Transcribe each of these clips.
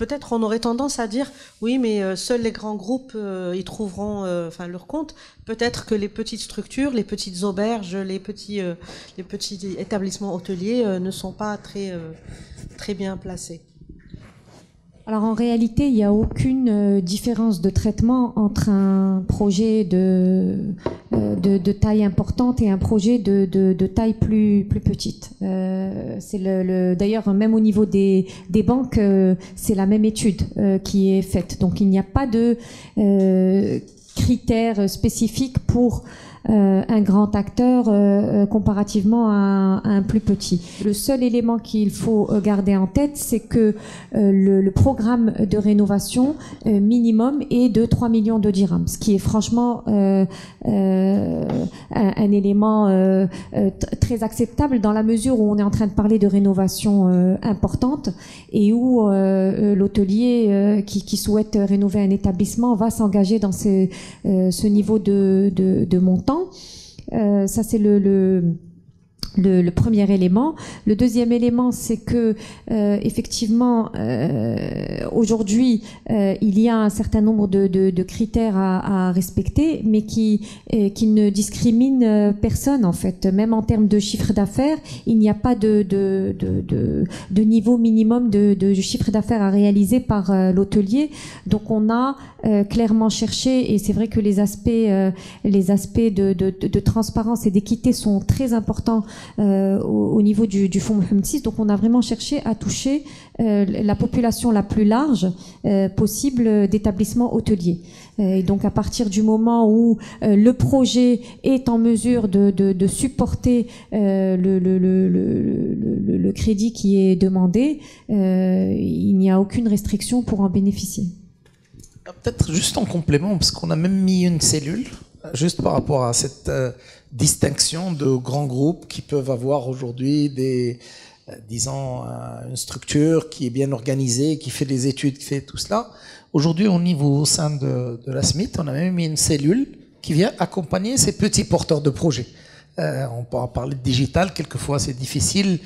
peut-être on aurait tendance à dire oui, mais seuls les grands groupes y trouveront enfin leur compte. Peut-être que les petites structures, les petites auberges, les petits établissements hôteliers ne sont pas très bien placés. Alors en réalité, il n'y a aucune différence de traitement entre un projet de taille importante et un projet de taille plus petite. D'ailleurs, même au niveau des banques, c'est la même étude qui est faite. Donc il n'y a pas de critères spécifiques pour un grand acteur comparativement à un plus petit. Le seul élément qu'il faut garder en tête, c'est que le programme de rénovation minimum est de 3 millions de dirhams, ce qui est franchement un élément très acceptable dans la mesure où on est en train de parler de rénovation importante et où l'hôtelier qui souhaite rénover un établissement va s'engager dans ce niveau de montant. Ça, c'est le premier élément. Le deuxième élément, c'est que effectivement, aujourd'hui, il y a un certain nombre de critères à respecter, mais qui ne discriminent personne en fait. Même en termes de chiffre d'affaires, il n'y a pas de niveau minimum de chiffre d'affaires à réaliser par l'hôtelier. Donc, on a clairement cherché, et c'est vrai que les aspects de transparence et d'équité sont très importants au niveau du fonds Mohamed VI. Donc on a vraiment cherché à toucher la population la plus large possible d'établissements hôteliers. Et donc à partir du moment où le projet est en mesure de supporter le crédit qui est demandé, il n'y a aucune restriction pour en bénéficier. Peut-être juste en complément, parce qu'on a même mis une cellule, juste par rapport à cette distinction de grands groupes qui peuvent avoir aujourd'hui disons, une structure qui est bien organisée, qui fait des études, qui fait tout cela. Aujourd'hui, au sein de la SMIT, on a même mis une cellule qui vient accompagner ces petits porteurs de projets. On peut en parler de digital, quelquefois c'est difficile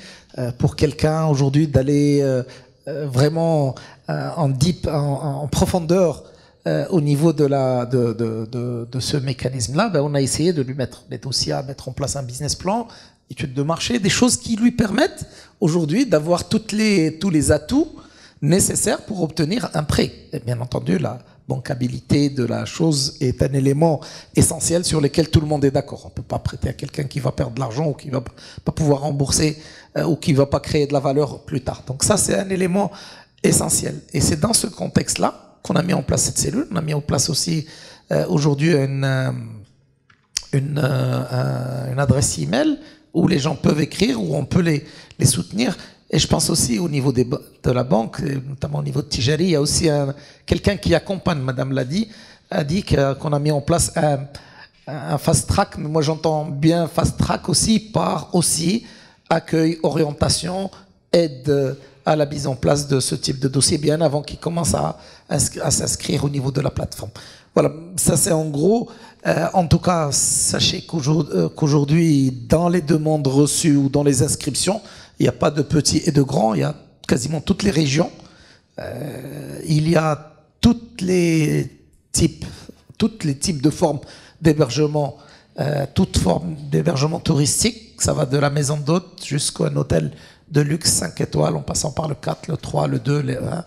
pour quelqu'un aujourd'hui d'aller vraiment en profondeur au niveau de ce mécanisme-là. On a essayé de lui mettre des dossiers, à mettre en place un business plan, études de marché, des choses qui lui permettent aujourd'hui d'avoir tous les atouts nécessaires pour obtenir un prêt. Et bien entendu, la bancabilité de la chose est un élément essentiel sur lequel tout le monde est d'accord. On ne peut pas prêter à quelqu'un qui va perdre de l'argent ou qui ne va pas pouvoir rembourser ou qui ne va pas créer de la valeur plus tard. Donc ça, c'est un élément essentiel. Et c'est dans ce contexte-là qu'on a mis en place cette cellule. On a mis en place aussi aujourd'hui une adresse email où les gens peuvent écrire, où on peut les soutenir. Et je pense aussi au niveau de la banque, notamment au niveau de Tijari, il y a aussi quelqu'un qui accompagne, madame l'a dit, a dit qu'on a mis en place un fast track, mais moi j'entends bien fast track aussi par accueil, orientation, aide à la mise en place de ce type de dossier bien avant qu'il commence à s'inscrire au niveau de la plateforme. Voilà, ça c'est en gros. En tout cas, sachez qu'aujourd'hui, dans les demandes reçues ou dans les inscriptions, il n'y a pas de petits et de grands, il y a quasiment toutes les régions. Il y a toutes les types de formes d'hébergement, toutes formes d'hébergement touristique. Ça va de la maison d'hôte jusqu'à un hôtel de luxe 5 étoiles, en passant par le 4, le 3, le 2, le 1.